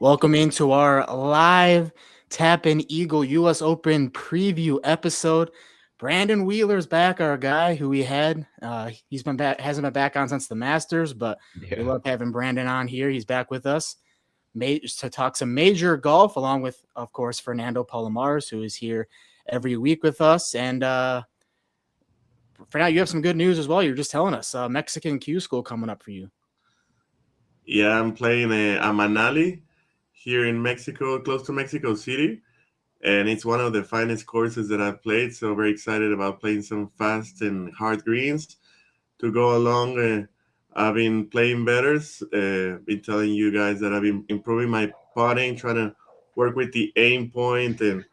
Welcome into our live Tap and Eagle U.S. Open preview episode. Brandon Wheeler's back, our guy who we had. He's been back, hasn't been back on since the Masters, but we Yeah, love having Brandon on here. He's back with us to talk some major golf, along with, of course, Fernando Palomares, who is here every week with us. And for now, you have some good news as well. You're just telling us Mexican Q School coming up for you. Yeah, I'm playing a Manali here in Mexico, close to Mexico City, and it's one of the finest courses that I've played. So very excited about playing some fast and hard greens to go along. I've been playing better. Been telling you guys that I've been improving my putting, trying to work with the aim point and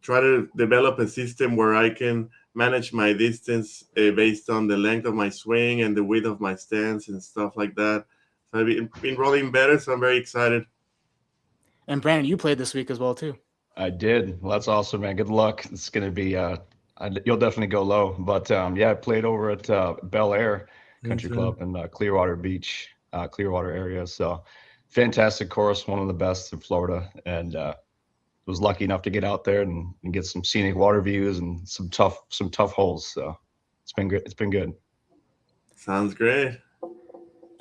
try to develop a system where I can manage my distance based on the length of my swing and the width of my stance and stuff like that. So I've been rolling better, so I'm very excited. And Brandon, you played this week as well, too. I did. Well, that's awesome, man. Good luck. It's gonna be you'll definitely go low. But yeah, I played over at Bel Air Country Club in Clearwater Beach, Clearwater area. So fantastic course, one of the best in Florida, and was lucky enough to get out there and get some scenic water views and some tough holes. So it's been good. It's been good. Sounds great.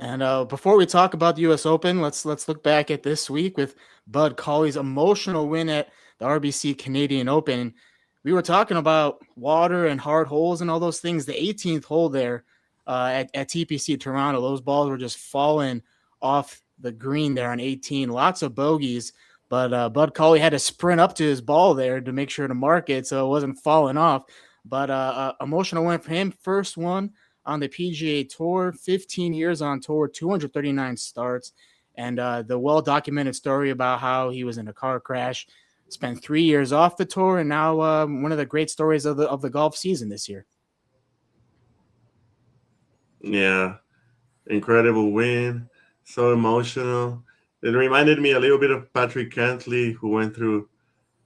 And before we talk about the U.S. Open, let's look back at this week with Bud Cauley's emotional win at the RBC Canadian Open. We were talking about water and hard holes and all those things. The 18th hole there at TPC Toronto, those balls were just falling off the green there on 18. Lots of bogeys, but Bud Cauley had to sprint up to his ball there to make sure to mark it so it wasn't falling off. But emotional win for him, first one on the PGA Tour, 15 years on tour, 239 starts, and the well-documented story about how he was in a car crash, spent 3 years off the tour, and now one of the great stories of the golf season this year. Yeah, incredible win. So emotional. It reminded me a little bit of Patrick Cantley, who went through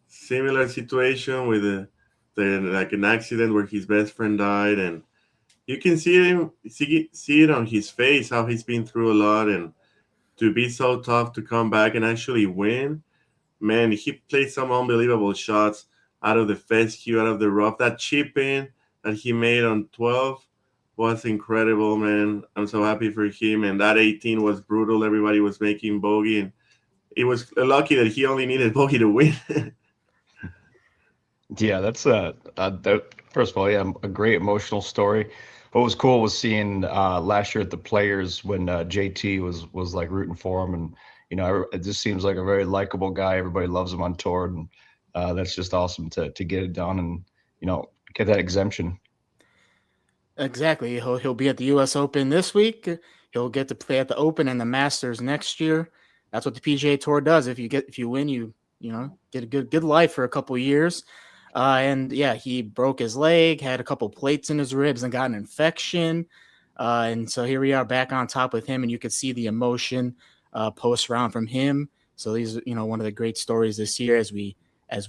similar situation with like an accident where his best friend died, and you can see it on his face how he's been through a lot, and to be so tough to come back and actually win. Man, he played some unbelievable shots out of the fescue, out of the rough. That chip in that he made on 12 was incredible, man. I'm so happy for him. And that 18 was brutal. Everybody was making bogey, and it was lucky that he only needed bogey to win. Yeah, that's first of all, yeah, a great emotional story. What was cool was seeing last year at the Players when JT was like rooting for him, and it just seems like a very likable guy. Everybody loves him on tour, and that's just awesome to get it done and get that exemption. Exactly. He'll be at the U.S. Open this week. He'll get to play at the Open and the Masters next year. That's what the PGA Tour does. If you win, you get a good life for a couple of years. And yeah, he broke his leg, had a couple plates in his ribs, and got an infection. And so here we are back on top with him, and you could see the emotion post round from him. So these are one of the great stories this year, as we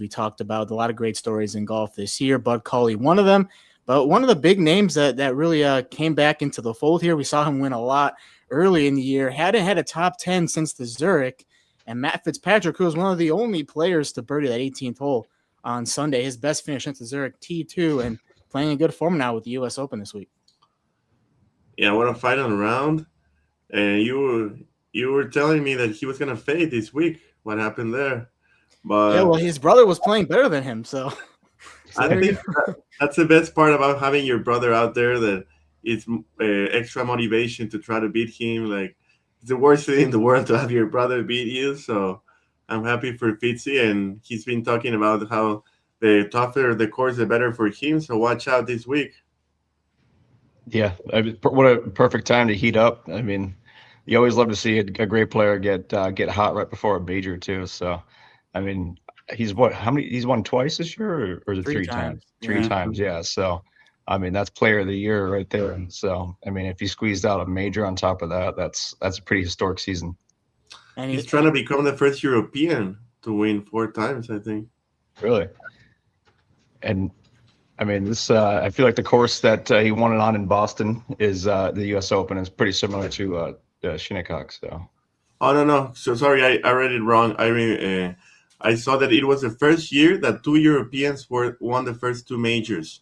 talked about. A lot of great stories in golf this year. Bud Cauley, one of them. But one of the big names that really came back into the fold here, we saw him win a lot early in the year. Hadn't had a top 10 since the Zurich. And Matt Fitzpatrick, who was one of the only players to birdie that 18th hole on Sunday, his best finish since the Zurich T2, and playing in good form now with the U.S. Open this week. Yeah, what a final round. And you were telling me that he was gonna fade this week. What happened there? Yeah, But well, his brother was playing better than him, so I think that's the best part about having your brother out there. That it's extra motivation to try to beat him. Like, it's the worst thing in the world to have your brother beat you. So I'm happy for Fitzy, and he's been talking about how the tougher the course, the better for him. So watch out this week. Yeah, what a perfect time to heat up. I mean, you always love to see a great player get hot right before a major too. So, I mean, he's won twice this year, or is it three three times? times. Three Yeah. times, yeah. So, I mean, that's player of the year right there. And so, I mean, if he squeezed out a major on top of that, that's a pretty historic season. And He's trying to become the first European to win 4 times, I think. Really. And I mean, this I feel like the course that he won it on in Boston is the U.S. Open is pretty similar to Shinnecock. So Oh no. So sorry, I read it wrong. I mean, I saw that it was the first year that two Europeans won the first two majors.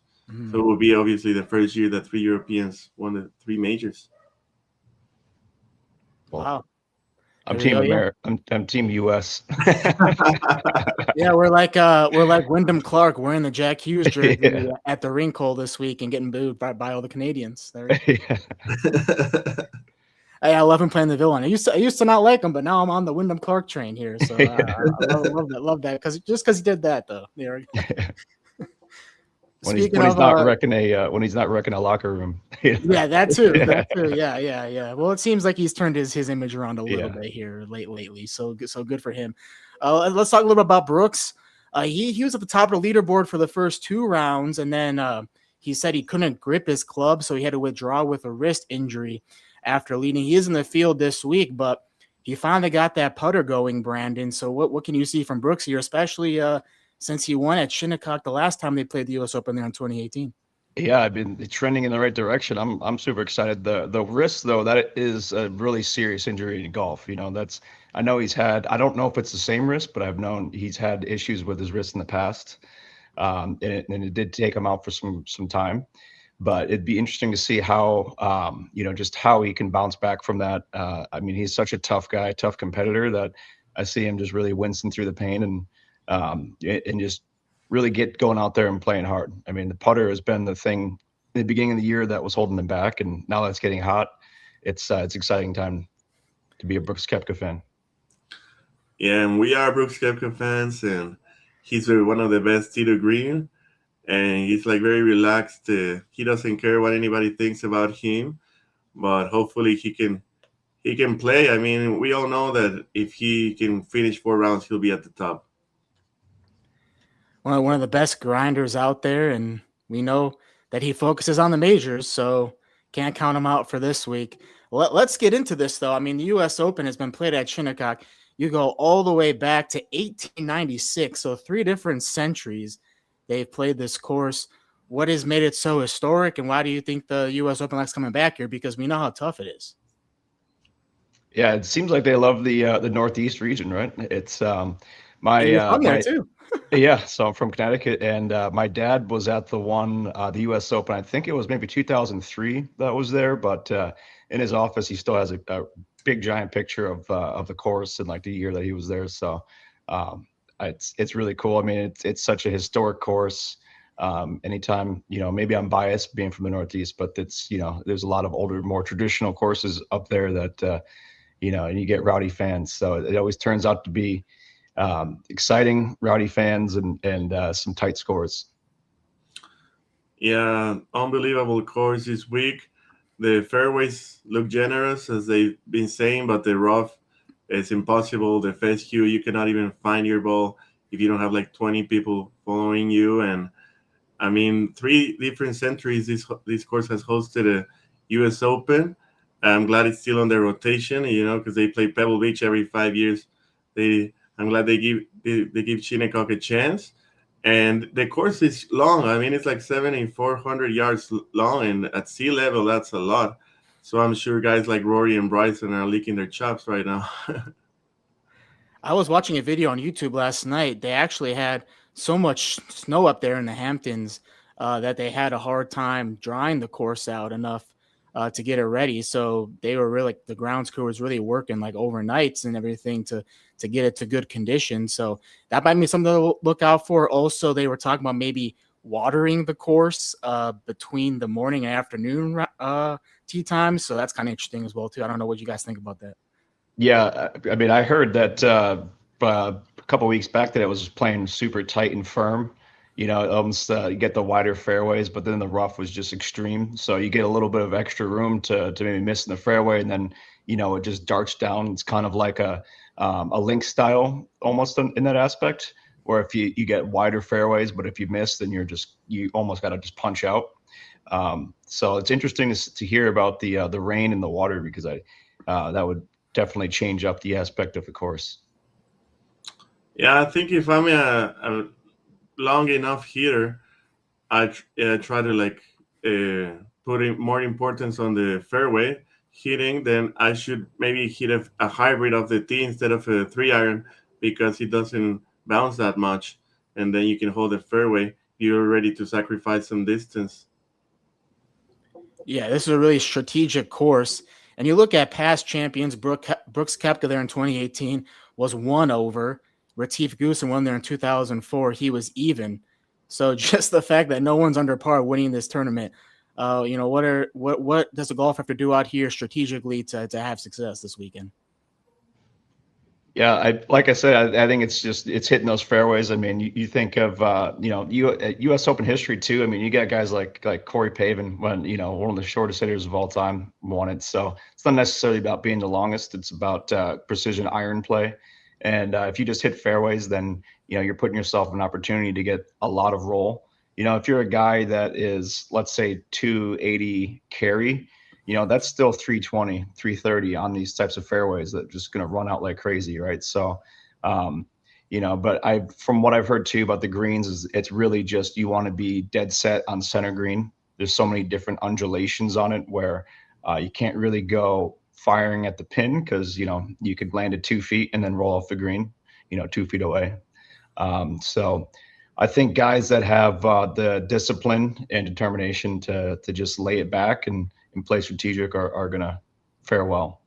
So it will be obviously the first year that three Europeans won the three majors. Wow. I'm There we Team go, yeah. America. I'm Team US. Yeah, we're like Wyndham Clark wearing the Jack Hughes jersey Yeah. at the rink hole this week and getting booed by all the Canadians. There we go. Yeah. I love him playing the villain. I used to not like him, but now I'm on the Wyndham Clark train here. So I love that because he did that though. There we go. When he's Speaking of not wrecking a locker room. yeah, that too. Yeah. Yeah. Well, it seems like he's turned his image around a little Yeah. bit here lately. So good for him. Let's talk a little bit about Brooks. He was at the top of the leaderboard for the first two rounds, and then he said he couldn't grip his club, so he had to withdraw with a wrist injury after leading. He is in the field this week, but he finally got that putter going, Brandon. So what can you see from Brooks here, especially since he won at Shinnecock the last time they played the U.S. Open there in 2018? Yeah, I've been trending in the right direction. I'm super excited. The wrist though, that is a really serious injury in golf. I know he's had. I don't know if it's the same wrist, but I've known he's had issues with his wrist in the past, and it did take him out for some time. But it'd be interesting to see how just how he can bounce back from that. I mean, he's such a tough guy, tough competitor that I see him just really wincing through the pain and just really get going out there and playing hard. I mean, the putter has been the thing in the beginning of the year that was holding him back, and now that it's getting hot, it's exciting time to be a Brooks Koepka fan. Yeah, and we are Brooks Koepka fans, and he's one of the best tee to green, and he's like very relaxed. He doesn't care what anybody thinks about him, but hopefully he can play. I mean, we all know that if he can finish 4 rounds, he'll be at the top. One of the best grinders out there, and we know that he focuses on the majors, so can't count him out for this week. Let's get into this, though. I mean, the U.S. Open has been played at Shinnecock. You go all the way back to 1896, so 3 different centuries they've played this course. What has made it so historic, and why do you think the U.S. Open likes coming back here? Because we know how tough it is. Yeah, it seems like they love the Northeast region, right? It's my And you're from there my too. yeah. So I'm from Connecticut, and my dad was at the U.S. Open. I think it was maybe 2003 that was there, but in his office he still has a big giant picture of the course and like the year that he was there. So it's really cool. I mean, it's such a historic course. Anytime, maybe I'm biased being from the Northeast, but there's a lot of older, more traditional courses up there that and you get rowdy fans. So it always turns out to be exciting, rowdy fans and some tight scores. Yeah, unbelievable course this week. The fairways look generous, as they've been saying, but the rough is impossible. The fescue, you cannot even find your ball if you don't have like 20 people following you. And I mean, 3 different centuries this course has hosted a U.S. Open. I'm glad it's still on their rotation, because they play Pebble Beach every 5 years. I'm glad they give Shinnecock a chance. And the course is long. I mean, it's like 7,400 yards long, and at sea level, that's a lot. So I'm sure guys like Rory and Bryson are licking their chops right now. I was watching a video on YouTube last night. They actually had so much snow up there in the Hamptons that they had a hard time drying the course out enough to get it ready. So they were really, the grounds crew was really working like overnights and everything to get it to good condition. So that might be something to look out for. Also, they were talking about maybe watering the course between the morning and afternoon tee times. So that's kind of interesting as well too. I don't know what you guys think about that. Yeah, I mean, I heard that a couple weeks back that it was playing super tight and firm. Almost you get the wider fairways, but then the rough was just extreme. So you get a little bit of extra room to maybe miss in the fairway, and then it just darts down. It's kind of like a link style almost in that aspect, where if you get wider fairways, but if you miss, then you almost got to just punch out. So it's interesting to hear about the rain and the water, because that would definitely change up the aspect of the course. Yeah, I think if I'm a long enough hitter, I try to put in more importance on the fairway, hitting, then I should maybe hit a hybrid of the tee instead of a 3-iron because it doesn't bounce that much, and then you can hold the fairway. You're ready to sacrifice some distance. Yeah, this is a really strategic course. And you look at past champions, Brooks Koepka there in 2018 was 1 over. Retief Goosen won there in 2004. He was even. So just the fact that no one's under par winning this tournament, what does a golf have to do out here strategically to have success this weekend? Yeah, like I said, I think it's hitting those fairways. I mean, you think of U.S. Open history too. I mean, you got guys like Corey Pavin, one of the shortest hitters of all time, won it. So it's not necessarily about being the longest. It's about precision iron play. And if you just hit fairways, then you're putting yourself an opportunity to get a lot of roll. If you're a guy that is, let's say, 280 carry, that's still 320, 330 on these types of fairways that are just going to run out like crazy, right? So, but from what I've heard too about the greens is it's really just you want to be dead set on center green. There's so many different undulations on it where you can't really go firing at the pin because, you could land at 2 feet and then roll off the green, 2 feet away. So I think guys that have the discipline and determination to just lay it back and play strategic are going to fare well.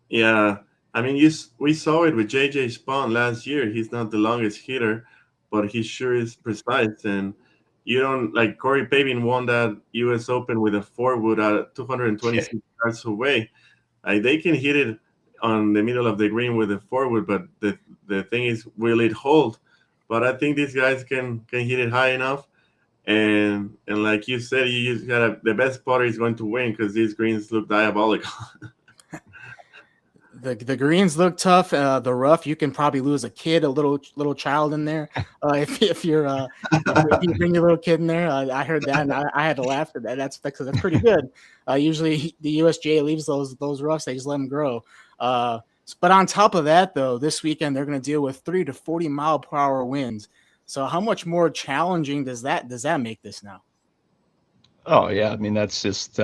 Yeah, I mean, we saw it with JJ Spawn last year. He's not the longest hitter, but he sure is precise. And you don't like Corey Pavin won that U.S. Open with a 4-wood at 226 yards away. Like they can hit it on the middle of the green with a 4-wood, but the thing is, will it hold? But I think these guys can hit it high enough. And like you said, you just gotta the best putter is going to win because these greens look diabolical. The greens look tough. The rough, you can probably lose a kid, a little child in there. If you bring your little kid in there, I heard that and I had to laugh at that. That's pretty good. Usually the USGA leaves those roughs; they just let them grow. But on top of that, though, this weekend they're going to deal with 30 to 40 mile per hour winds. So how much more challenging does that make this now? Oh yeah, I mean that's just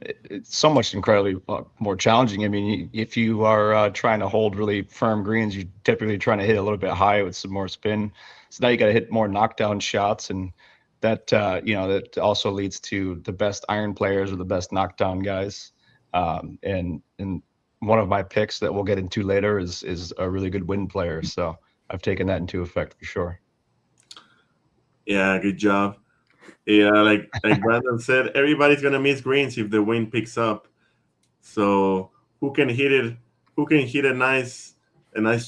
it's so much incredibly more challenging. I mean, if you are trying to hold really firm greens, you're typically trying to hit a little bit high with some more spin. So now you got to hit more knockdown shots, and that that also leads to the best iron players or the best knockdown guys. And one of my picks that we'll get into later is a really good wind player. So I've taken that into effect for sure. Yeah, good job. Yeah, like Brandon said, everybody's gonna miss greens if the wind picks up. So who can hit it? Who can hit a nice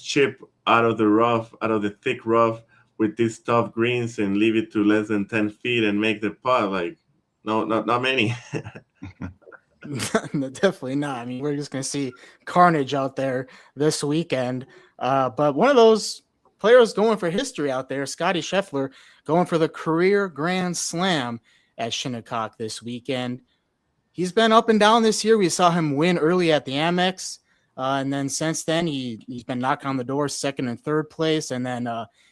chip out of the rough, out of the thick rough with these tough greens and leave it to less than 10 feet and make the putt? Like, no, not many. No, definitely not. I mean, we're just going to see carnage out there this weekend. But one of those players going for history out there, Scotty Scheffler, going for the career Grand Slam at Shinnecock this weekend. He's been up and down this year. We saw him win early at the Amex. And then since then, he's been knocking on the door, second and third place. And then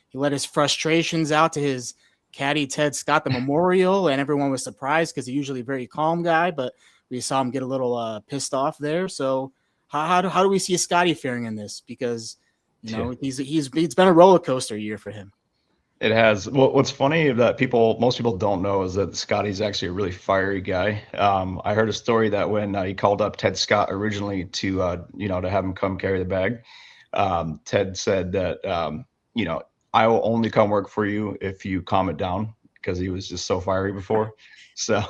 he let his frustrations out to his caddy, Ted Scott, the Memorial. And everyone was surprised because he's usually a very calm guy. But we saw him get a little pissed off there. So how do we see Scotty faring in this? Because, he's been a roller coaster year for him. It has. Well, what's funny that most people don't know is that Scotty's actually a really fiery guy. I heard a story that when he called up Ted Scott originally to to have him come carry the bag, Ted said that I will only come work for you if you calm it down, because he was just so fiery before. So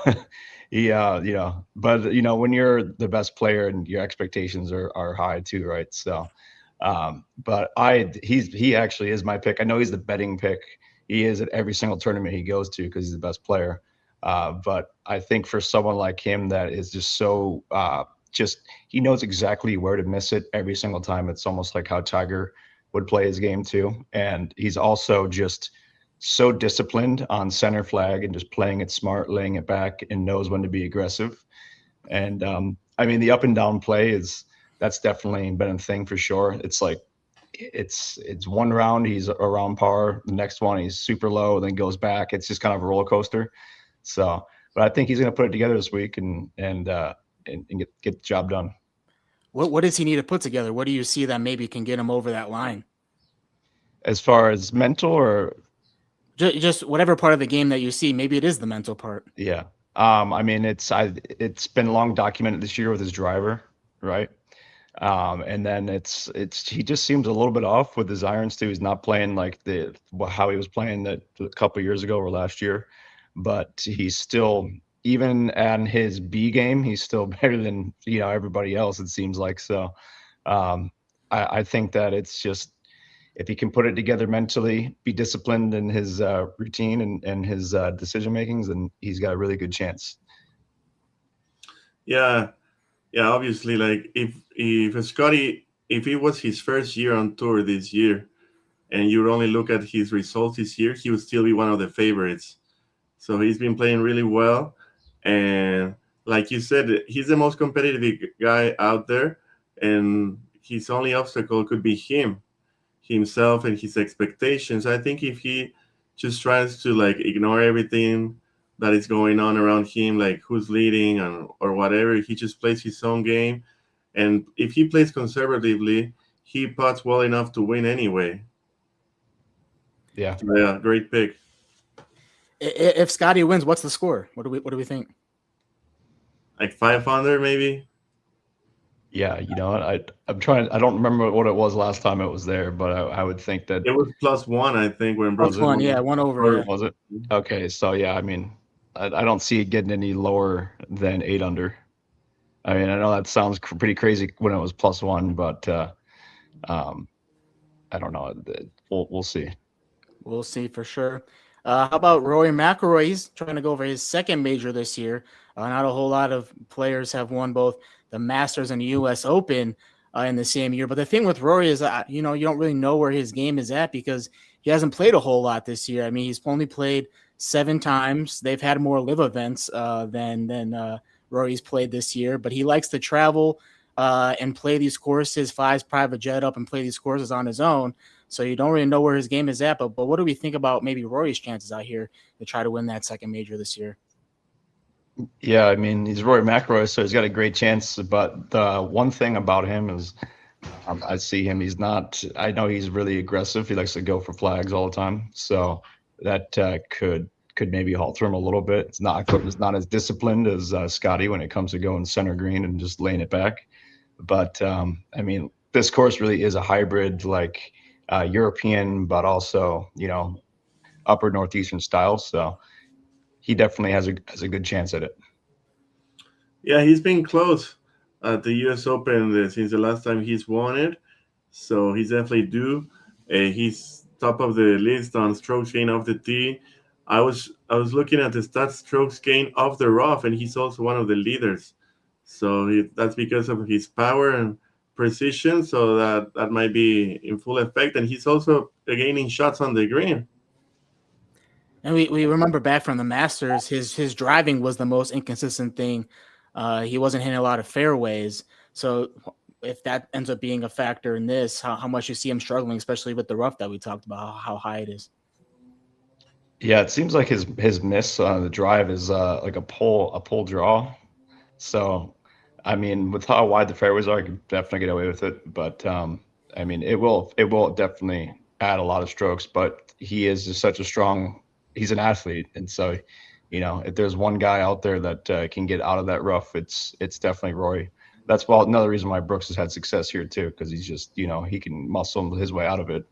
but when you're the best player and your expectations are high too, right? So but he actually is my pick. I know he's the betting pick. He is at every single tournament he goes to because he's the best player. But I think for someone like him that is just so he knows exactly where to miss it every single time. It's almost like how Tiger would play his game too. And he's also just so disciplined on center flag and just playing it smart, laying it back, and knows when to be aggressive. And I mean, the up and down play that's definitely been a thing for sure. It's like it's one round he's around par, the next one he's super low, then goes back. It's just kind of a roller coaster. So, but I think he's going to put it together this week and get the job done. What does he need to put together? What do you see that maybe can get him over that line? As far as mental or just whatever part of the game that you see, maybe it is the mental part. Yeah. I mean, it's been long documented this year with his driver, right? And then he just seems a little bit off with his irons too. He's not playing like how he was playing that a couple of years ago or last year, but he's still, even on his B game, he's still better than everybody else, it seems like. So I think that it's just, if he can put it together mentally, be disciplined in his routine and his decision makings, then he's got a really good chance. Yeah, obviously, like if Scotty, if it was his first year on tour this year, and you only look at his results this year, he would still be one of the favorites. So he's been playing really well, and like you said, he's the most competitive guy out there, and his only obstacle could be himself and his expectations. I think if he just tries to like ignore everything that is going on around him, like who's leading or whatever, he just plays his own game. And if he plays conservatively, he puts well enough to win anyway. Yeah. So, yeah, great pick. If Scotty wins, what's the score? What do we think? Like 500 maybe? Yeah, I'm trying. I don't remember what it was last time it was there, but I would think that it was +1. I think when +1, yeah, 1 over. Was it? Okay, so yeah, I mean, I don't see it getting any lower than 8 under. I mean, I know that sounds pretty crazy when it was +1, but I don't know. We'll see. We'll see for sure. How about Rory McIlroy? He's trying to go over his second major this year. Not a whole lot of players have won both the Masters and the U.S. Open in the same year. But the thing with Rory is, you don't really know where his game is at because he hasn't played a whole lot this year. I mean, he's only played 7 times. They've had more live events than Rory's played this year. But he likes to travel and play these courses, flies private jet up and play these courses on his own. So you don't really know where his game is at. But what do we think about maybe Rory's chances out here to try to win that second major this year? Yeah, I mean, he's Rory McIlroy, so he's got a great chance. But the one thing about him is I see him. I know he's really aggressive. He likes to go for flags all the time. So that could maybe halt him a little bit. It's not as disciplined as Scotty when it comes to going center green and just laying it back. But I mean, this course really is a hybrid, like European, but also upper northeastern style. So he definitely has a good chance at it. Yeah, he's been close at the U.S. Open since the last time he's won it. So he's definitely due. He's top of the list on strokes gained off the tee. I was looking at the stats, strokes gained off the rough, and he's also one of the leaders. So that's because of his power and precision. So that might be in full effect. And he's also gaining shots on the green. And we remember back from the Masters, his driving was the most inconsistent thing. He wasn't hitting a lot of fairways. So if that ends up being a factor in this, how much you see him struggling, especially with the rough that we talked about, how high it is. Yeah, it seems like his miss on the drive is like a pull draw. So, I mean, with how wide the fairways are, I can definitely get away with it. But I mean, it will definitely add a lot of strokes. But he is just such a strong. He's an athlete, and so if there's one guy out there that can get out of that rough, it's definitely Rory. That's another reason why Brooks has had success here too, because he's just he can muscle his way out of it.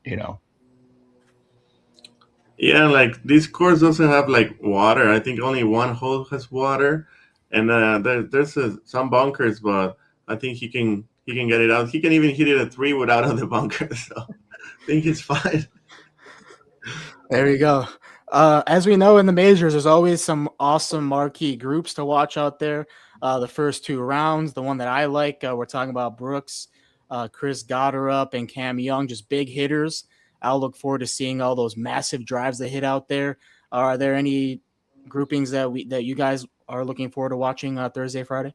Yeah, like this course doesn't have like water. I think only one hole has water, and there's some bunkers, but I think he can get it out. He can even hit it a 3 without on the bunker, so I think he's fine. There you go. As we know in the majors, there's always some awesome marquee groups to watch out there. The first 2 rounds, the one that I like, we're talking about Brooks, Chris Gotterup, and Cam Young, just big hitters. I'll look forward to seeing all those massive drives that hit out there. Are there any groupings that you guys are looking forward to watching Thursday, Friday?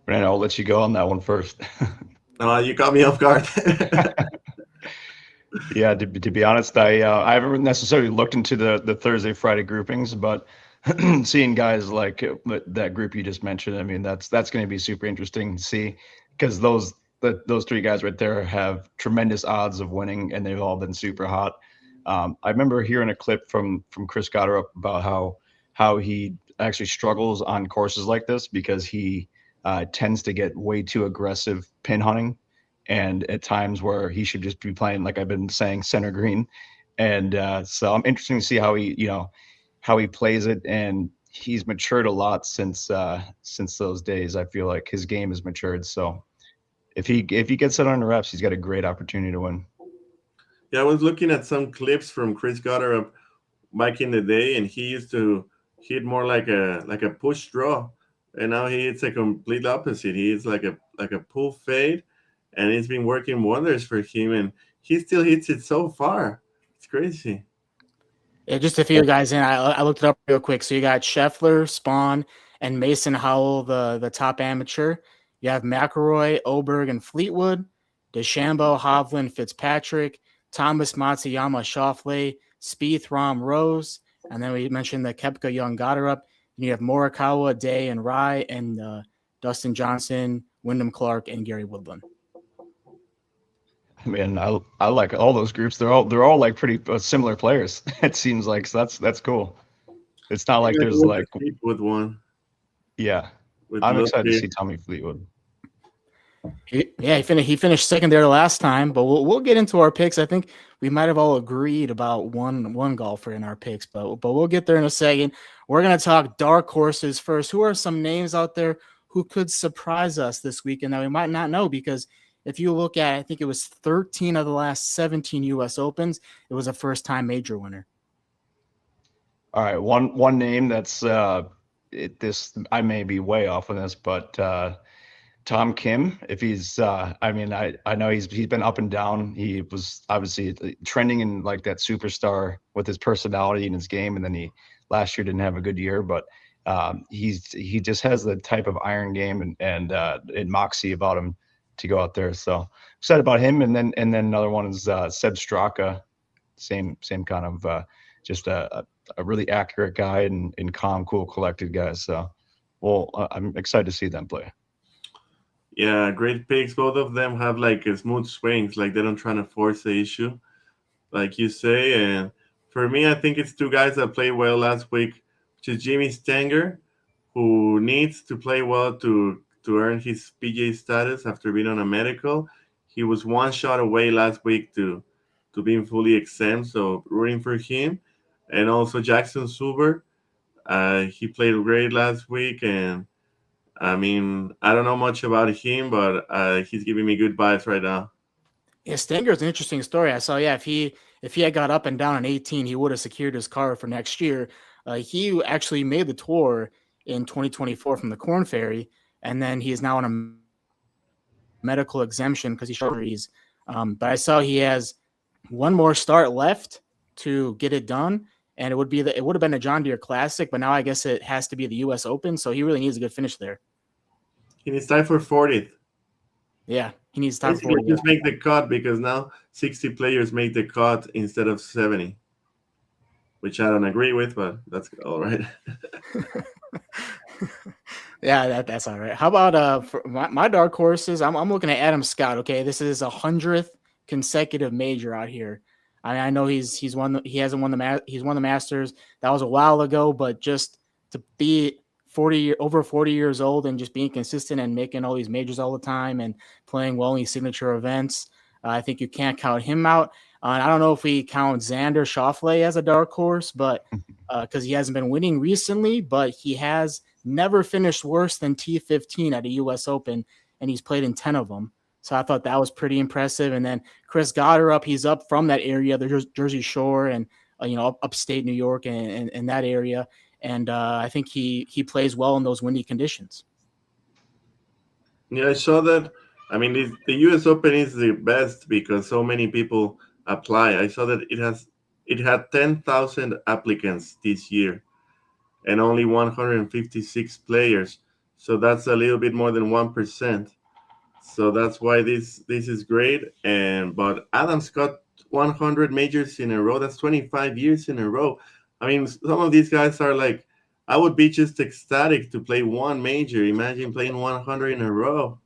Brandon, I'll let you go on that one first. You caught me off guard. Yeah, to be honest, I haven't necessarily looked into the Thursday, Friday groupings, but seeing guys like that group you just mentioned, I mean, that's going to be super interesting to see, because those three guys right there have tremendous odds of winning, and they've all been super hot. I remember hearing a clip from Chris Gotterup about how he actually struggles on courses like this because he tends to get way too aggressive pin hunting, and at times where he should just be playing, like I've been saying, center green. And so I'm interested to see how he plays it, and he's matured a lot since those days. I feel like his game has matured. So if he gets it on the reps, he's got a great opportunity to win. Yeah, I was looking at some clips from Chris Goddard back in the day, and he used to hit more like a push draw, and now he hits a complete opposite. He hits like a pull fade, and it's been working wonders for him, and he still hits it so far. It's crazy. Yeah, just a few guys in. I looked it up real quick. So you got Scheffler, Spawn, and Mason Howell, the top amateur. You have McElroy, Oberg, and Fleetwood, DeChambeau, Hovland, Fitzpatrick, Thomas, Matsuyama, Schauffele, Spieth, Rahm, Rose, and then we mentioned the Koepka, Young, Gotterup. And you have Morikawa, Day, and Rye, and Dustin Johnson, Wyndham Clark, and Gary Woodland. I mean, I like all those groups. They're all like pretty similar players. It seems like, so that's cool. It's not like there's like Fleetwood one. Yeah, With I'm excited to Lucky. see Tommy Fleetwood. He finished second there last time, but we'll get into our picks. I think we might have all agreed about one golfer in our picks, but we'll get there in a second. We're gonna talk dark horses first. Who are some names out there who could surprise us this weekend that we might not know? Because if you look at, I think it was 13 of the last 17 U.S. Opens, it was a first-time major winner. All right, one name that's this, I may be way off on this, but Tom Kim. If he's, I mean, I know he's been up and down. He was obviously trending in like that superstar with his personality and his game, and then he last year didn't have a good year, but he just has the type of iron game and moxie about him to go out there. So excited about him. And then another one is Seb Straka, same kind of just a really accurate guy and calm, cool, collected guy. So, well, I'm excited to see them play. Yeah, great picks. Both of them have like a smooth swings, like they don't try to force the issue, like you say. And for me, I think it's two guys that played well last week, which is Jimmy Stanger, who needs to play well to earn his PGA status after being on a medical. He was one shot away last week to being fully exempt, so rooting for him. And also Jackson Suber, he played great last week, and I mean, I don't know much about him, but he's giving me good vibes right now. Yeah, Stanger's an interesting story. I saw, if he had got up and down in 18, he would have secured his card for next year. He actually made the tour in 2024 from the Corn Ferry, and then he is now on a medical exemption because he's injuries. But I saw he has one more start left to get it done, and it would have been a John Deere Classic, but now I guess it has to be the U.S. Open, so he really needs a good finish there. He needs time for 40th. Yeah, he needs time for 40th. Just make the cut, because now 60 players make the cut instead of 70, which I don't agree with, but that's all right. Yeah, that's all right. How about for my dark horses? I'm looking at Adam Scott. Okay, this is 100th consecutive major out here. I know he won the Masters. That was a while ago, but just to be over 40 years old and just being consistent and making all these majors all the time and playing well in these signature events, I think you can't count him out. I don't know if we count Xander Schauffele as a dark horse, but because he hasn't been winning recently, but he has never finished worse than T15 at a U.S. Open, and he's played in 10 of them. So I thought that was pretty impressive. And then Chris Gotterup, he's up from that area, the Jersey Shore and upstate New York and that area. And I think he plays well in those windy conditions. Yeah, I saw that. I mean, the U.S. Open is the best because so many people apply. I saw that it had 10,000 applicants this year and only 156 players. So that's a little bit more than 1%. So that's why this is great. But Adam's got 100 majors in a row. That's 25 years in a row. I mean, some of these guys are like I would be just ecstatic to play one major. Imagine playing 100 in a row.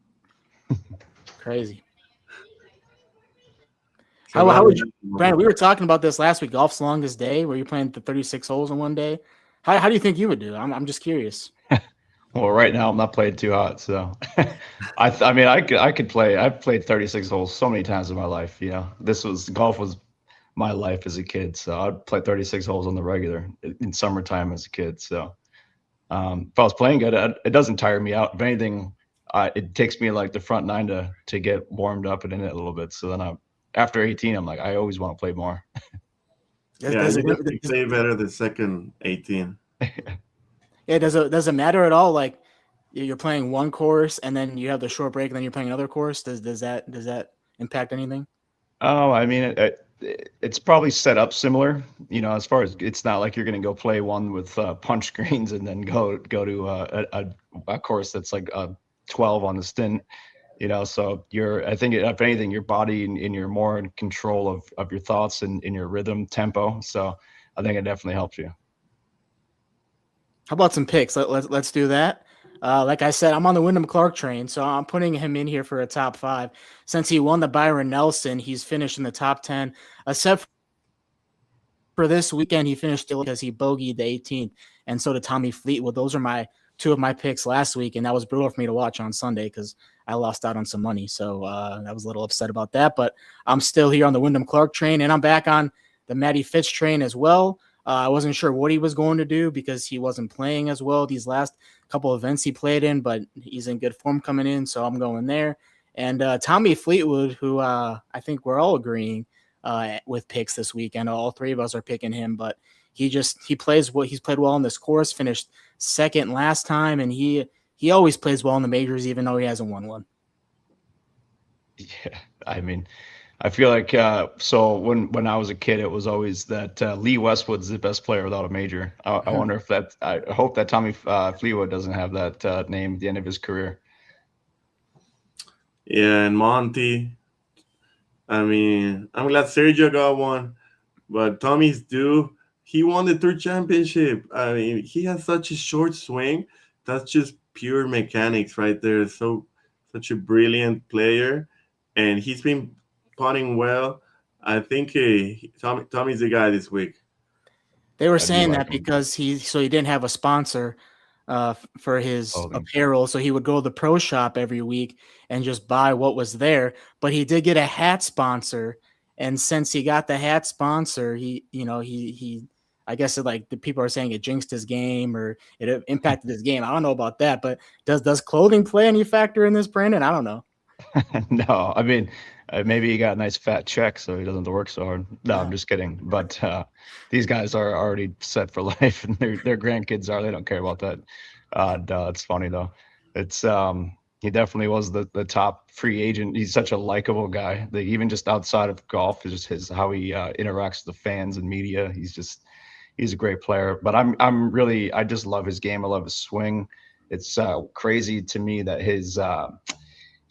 Crazy. So How that would was you, Brandon? We were talking about this last week. Golf's longest day, where you're playing the 36 holes in one day. How do you think you would do? I'm just curious. Well, right now I'm not playing too hot, so I mean I could play. I've played 36 holes so many times in my life. You know, golf was my life as a kid, so I'd play 36 holes on the regular in summertime as a kid. So if I was playing good, it doesn't tire me out. If anything, it takes me like the front nine to get warmed up and in it a little bit. So then after 18, I'm like I always want to play more. Yeah, you definitely play better the second 18. Yeah, does it matter at all? Like you're playing one course and then you have the short break and then you're playing another course. Does that impact anything? Oh, I mean, it's probably set up similar, you know, as far as it's not like you're going to go play one with punch greens and then go to a course that's like 12 on the stint, you know. So I think if anything, your body and you're more in control of your thoughts and in your rhythm tempo. So I think it definitely helps you. How about some picks? Let's do that. Like I said, I'm on the Wyndham Clark train, so I'm putting him in here for a top 5. Since he won the Byron Nelson, he's finished in the top 10. Except for this weekend, he finished still because he bogeyed the 18th, and so did Tommy Fleetwood. Those are two of my picks last week, and that was brutal for me to watch on Sunday because I lost out on some money. So I was a little upset about that, but I'm still here on the Wyndham Clark train, and I'm back on the Matty Fitz train as well. I wasn't sure what he was going to do because he wasn't playing as well these last couple events he played in, but he's in good form coming in, so I'm going there. And Tommy Fleetwood, who I think we're all agreeing with picks this weekend. All three of us are picking him, but he's played well on this course, finished second last time, and he always plays well in the majors, even though he hasn't won one. Yeah, I mean, I feel like so when I was a kid, it was always that Lee Westwood's the best player without a major. I wonder if I hope that Tommy Fleetwood doesn't have that name at the end of his career. Yeah, and Monty. I mean, I'm glad Sergio got one, but Tommy's due. He won the Tour Championship. I mean, he has such a short swing. That's just pure mechanics right there. Such a brilliant player, and he's been putting well. I think Tommy's the guy this week. They were saying that because he didn't have a sponsor for his apparel, so he would go to the pro shop every week and just buy what was there. But he did get a hat sponsor, and since he got the hat sponsor, he I guess the people are saying it jinxed his game or it impacted his game. I don't know about that, but does clothing play any factor in this, Brandon? I don't know. No, I mean, maybe he got a nice fat check, so he doesn't have to work so hard. No, I'm just kidding. But these guys are already set for life, and their grandkids are. They don't care about that. No, it's funny though. It's he definitely was the top free agent. He's such a likable guy. That even just outside of golf, is just how he interacts with the fans and media. He's a great player. But I just love his game. I love his swing. It's crazy to me that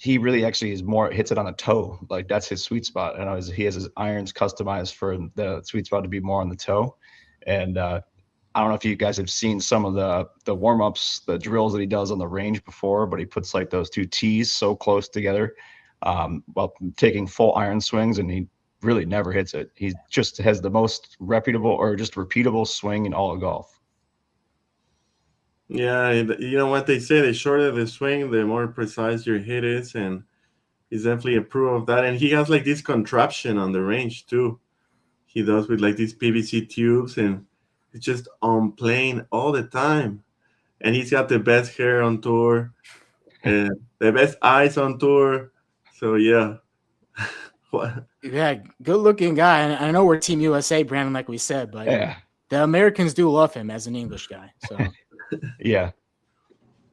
he really actually hits it on the toe. Like that's his sweet spot. And he has his irons customized for the sweet spot to be more on the toe. And I don't know if you guys have seen some of the warm-ups, the drills that he does on the range before, but he puts like those two tees so close together while taking full iron swings, and he really never hits it. He just has the most reputable or just repeatable swing in all of golf. Yeah, you know what they say, the shorter the swing, the more precise your hit is, and he's definitely a proof of that. And he has like this contraption on the range too. He does with like these PVC tubes, and it's just on plane all the time. And he's got the best hair on tour and the best eyes on tour. So yeah. Yeah, good looking guy. And I know we're Team USA, Brandon, like we said, but yeah, the Americans do love him as an English guy. So yeah,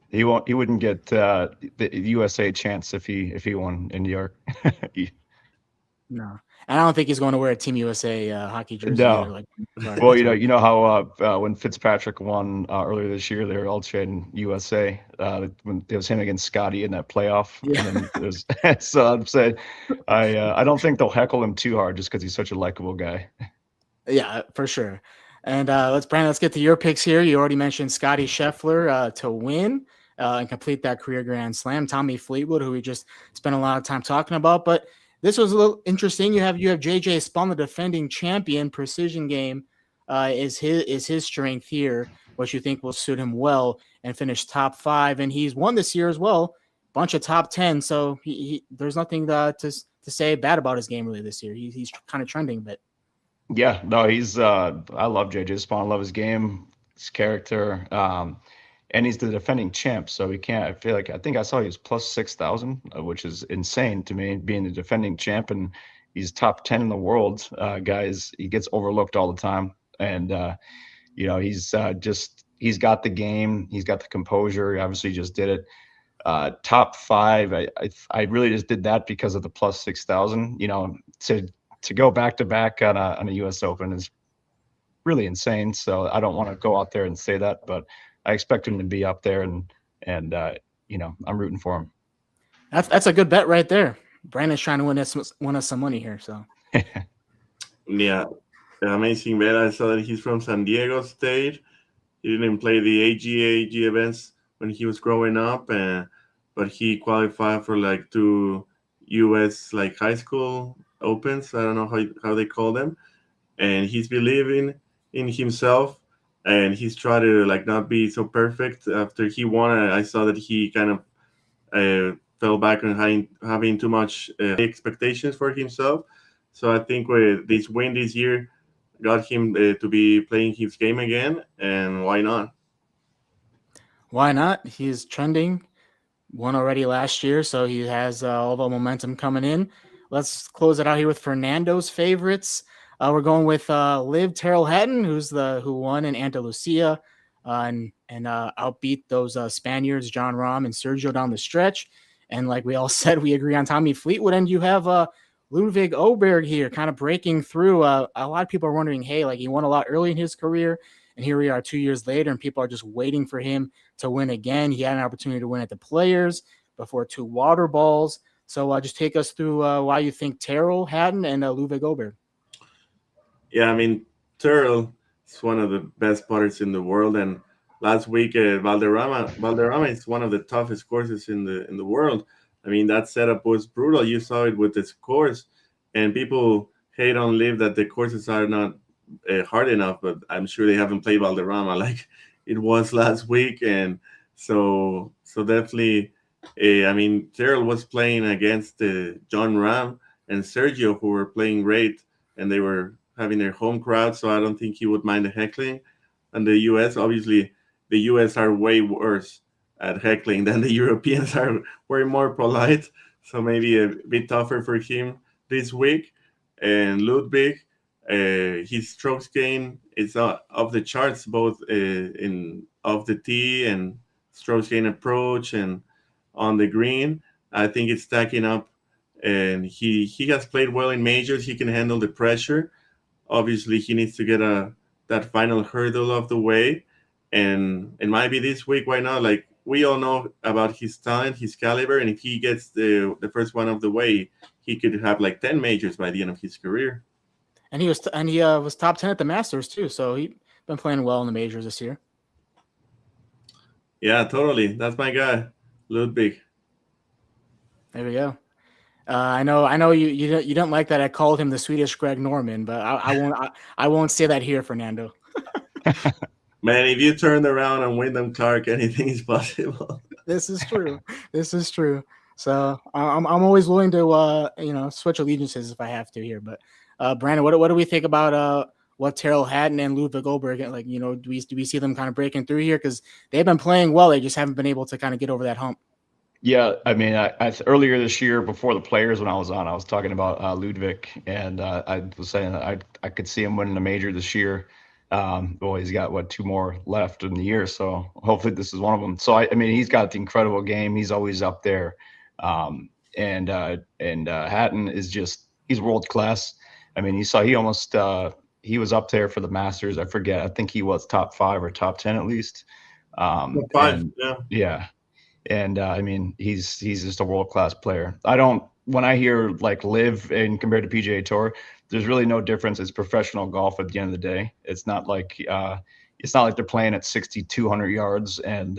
he wouldn't get the USA chance if he won in New York. No, and I don't think he's going to wear a Team USA hockey jersey. No. Either, well, you know how when Fitzpatrick won earlier this year, they were all chanting USA. When it was him against Scotty in that playoff. Yeah. And then there's, so I'm saying, I don't think they'll heckle him too hard just because he's such a likable guy. Yeah, for sure. And let's get to your picks here. You already mentioned Scotty Scheffler to win and complete that career Grand Slam. Tommy Fleetwood, who we just spent a lot of time talking about, but this was a little interesting. You have JJ Spaun, the defending champion. Precision game is his strength here, which you think will suit him well, and finish top 5. And he's won this year as well, bunch of top 10. So there's nothing to say bad about his game really this year. He's kind of trending a bit. Yeah, no, he's I love JJ Spaun. I love his game, his character, and he's the defending champ. So I think I saw he was plus 6,000, which is insane to me, being the defending champ, and he's top 10 in the world. Guys, he gets overlooked all the time, and he's got the game, he's got the composure. He obviously just did it. Top 5. I really just did that because of the plus 6,000. To go back to back on a U.S. Open is really insane. So I don't want to go out there and say that, but I expect him to be up there, and I'm rooting for him. That's a good bet right there. Brandon's trying to win us some money here. So yeah, amazing bet. I saw that he's from San Diego State. He didn't play the AG events when he was growing up, but he qualified for like 2 U.S. like high school opens. I don't know how they call them, and he's believing in himself, and he's trying to like not be so perfect. After he won, I saw that he kind of fell back on having too much expectations for himself. So I think with this win this year got him to be playing his game again, and why not? Why not? He's trending. Won already last year, so he has all the momentum coming in. Let's close it out here with Fernando's favorites. We're going with Liv Terrell Hatton, who won in Andalusia and outbeat those Spaniards, John Rahm and Sergio, down the stretch. And like we all said, we agree on Tommy Fleetwood. And you have Ludwig Oberg here kind of breaking through. A lot of people are wondering, hey, like he won a lot early in his career, and here we are 2 years later, and people are just waiting for him to win again. He had an opportunity to win at the Players before 2 water balls. So just take us through why you think Terrell Hatton and Ludwig Oberg. Yeah, I mean, Terrell is one of the best putters in the world, and last week Valderrama is one of the toughest courses in the world. I mean, that setup was brutal. You saw it with the scores, and people hate on Liv that the courses are not hard enough, but I'm sure they haven't played Valderrama like it was last week, and so definitely. I mean, Terrell was playing against John Rahm and Sergio, who were playing great, and they were having their home crowd, so I don't think he would mind the heckling. And the U.S., obviously, the U.S. are way worse at heckling than the Europeans are, way more polite, so maybe a bit tougher for him this week. And Ludwig, his strokes gain is off the charts, both in off the tee and strokes gain approach and on the green. I think it's stacking up, and he has played well in majors. He can handle the pressure. Obviously, he needs to get that final hurdle of the way, and it might be this week. Why not? Like, we all know about his talent, his caliber, and if he gets the first one of the way, he could have like 10 majors by the end of his career. And he was top 10 at the Masters too, so he's been playing well in the majors this year. Yeah, totally. That's my guy, Ludwig. There we go. I know you don't like that I called him the Swedish Greg Norman, but I won't say that here, Fernando. Man, if you turn around and Wyndham Clark, anything is possible. This is true. This is true. So I'm always willing to switch allegiances if I have to here. But Brandon, what do we think about what Terrell Hatton and Ludwig Oberg, like, do we see them kind of breaking through here, because they've been playing well, they just haven't been able to kind of get over that hump? Yeah, I mean, I earlier this year before the Players when I was talking about Ludwig, and I was saying that I could see him winning a major this year. Well, he's got 2 more left in the year, so hopefully this is one of them. So I mean, he's got the incredible game. He's always up there, and Hatton is he's world class. I mean, he was up there for the Masters. I forget. I think he was top 5 or top 10 at least. Top 5, yeah. And I mean, he's just a world class player. When I hear like Liv and compared to PGA Tour, there's really no difference. It's professional golf at the end of the day. It's not like they're playing at 6,200 yards and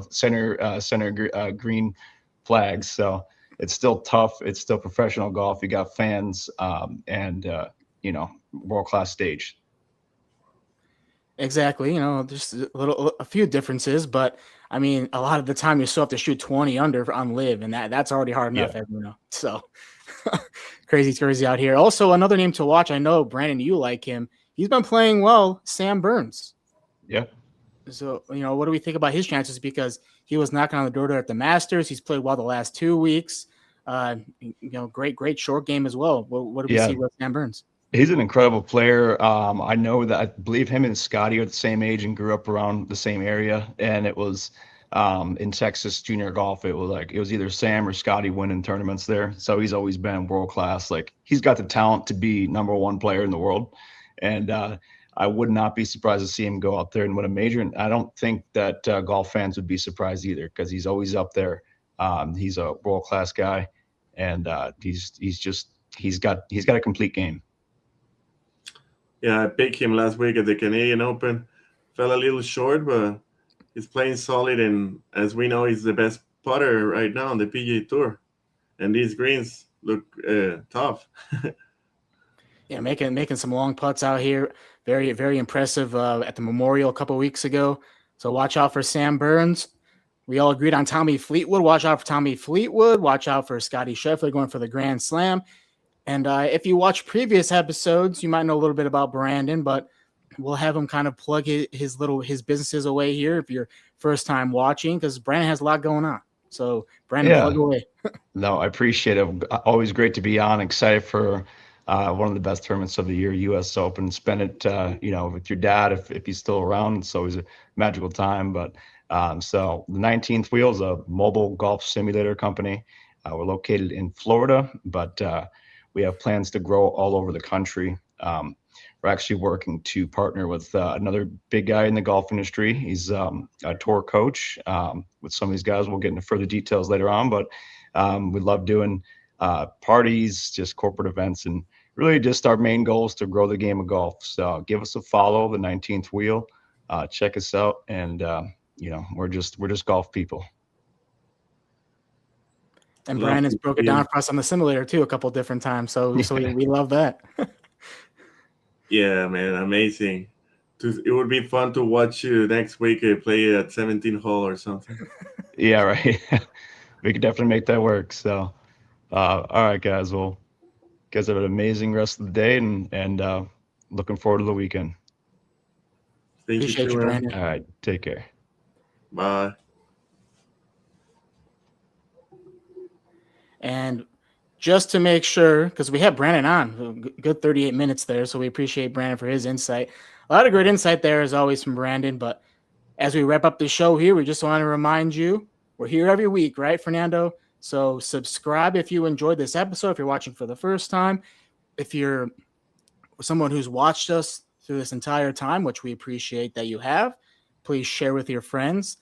center green flags. So it's still tough. It's still professional golf. You got fans and world class stage. Exactly. Just a few differences, but I mean, a lot of the time you still have to shoot 20 under on live, and that's already hard enough, Yeah. as you know. So crazy out here. Also, another name to watch. I know, Brandon, you like him. He's been playing well. Sam Burns. Yeah. So, what do we think about his chances? Because he was knocking on the door there at the Masters. He's played well the last 2 weeks. Great short game as well. What do we see with Sam Burns? He's an incredible player. I believe him and Scotty are the same age and grew up around the same area. And it was in Texas junior golf. It was either Sam or Scotty winning tournaments there. So he's always been world class. Like, he's got the talent to be #1 player in the world. And I would not be surprised to see him go out there and win a major. And I don't think that golf fans would be surprised either, because he's always up there. He's a world class guy, and he's got a complete game. Yeah, I picked him last week at the Canadian Open. Fell a little short, but he's playing solid, and as we know, he's the best putter right now on the PGA Tour. And these greens look tough. Yeah, making some long putts out here. Very, very impressive at the Memorial a couple weeks ago. So watch out for Sam Burns. We all agreed on Tommy Fleetwood. Watch out for Tommy Fleetwood. Watch out for Scotty Scheffler going for the Grand Slam. And if you watch previous episodes, you might know a little bit about Brandon, but we'll have him kind of plug his businesses away here if you're first time watching, because Brandon has a lot going on. So Brandon, plug away. No, I appreciate it. Always great to be on. Excited for one of the best tournaments of the year, U.S. Open. Spend it, with your dad if he's still around. It's always a magical time. But so the 19th Wheel is a mobile golf simulator company. We're located in Florida, but we have plans to grow all over the country. We're actually working to partner with another big guy in the golf industry. He's a tour coach with some of these guys. We'll get into further details later on, but we love doing parties, just corporate events, and really just our main goal is to grow the game of golf. So give us a follow, the 19th Wheel. Check us out, and we're just golf people. And Brandon's broke it down for us on the simulator too a couple different times. So we love that. Yeah, man, amazing. It would be fun to watch you next week play at 17 hole or something. Yeah, right. We could definitely make that work. So, all right, guys. Well, guys have an amazing rest of the day, and looking forward to the weekend. Appreciate you, Brandon. All right, take care. Bye. And just to make sure, because we have Brandon on, good 38 minutes there, so we appreciate Brandon for his insight. A lot of great insight there, as always, from Brandon. But as we wrap up the show here, we just want to remind you, we're here every week, right, Fernando? So subscribe if you enjoyed this episode, if you're watching for the first time. If you're someone who's watched us through this entire time, which we appreciate that you have, please share with your friends.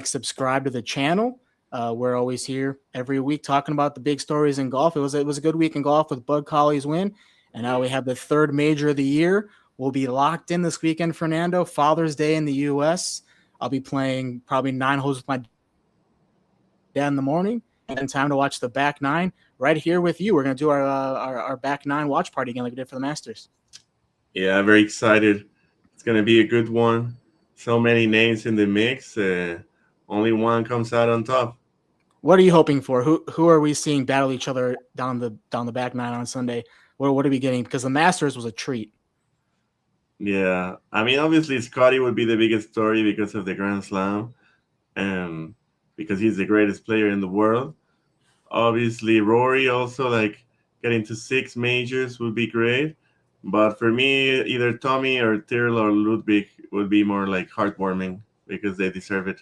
Subscribe to the channel. We're always here every week talking about the big stories in golf. It was a good week in golf with Bud Cauley's win, and now we have the third major of the year. We'll be locked in this weekend, Fernando. Father's Day in the U.S. I'll be playing probably 9 holes with my dad in the morning, and then time to watch the back 9 right here with you. We're going to do our back 9 watch party again like we did for the Masters. Yeah, very excited. It's going to be a good one. So many names in the mix. Only one comes out on top. What are you hoping for? Who are we seeing battle each other down the back 9 on Sunday? What are we getting? Because the Masters was a treat. Yeah, I mean, obviously Scotty would be the biggest story because of the Grand Slam, and because he's the greatest player in the world. Obviously, Rory also, getting to 6 majors would be great. But for me, either Tommy or Tyrrell or Ludwig would be more heartwarming because they deserve it.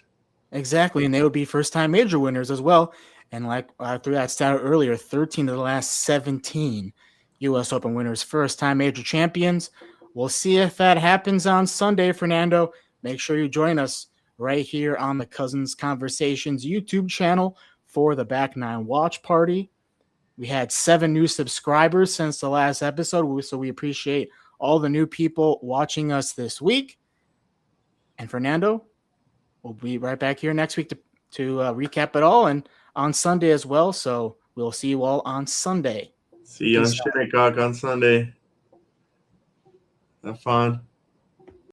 Exactly, and they would be first-time major winners as well. And I threw that stat earlier, 13 of the last 17 U.S. Open winners, first-time major champions. We'll see if that happens on Sunday, Fernando. Make sure you join us right here on the Cousins Conversations YouTube channel for the Back 9 Watch Party. We had 7 new subscribers since the last episode, so we appreciate all the new people watching us this week. And Fernando, we'll be right back here next week to recap it all, and on Sunday as well. So we'll see you all on Sunday. See you on Peace out. Shinnecock on Sunday. Have fun.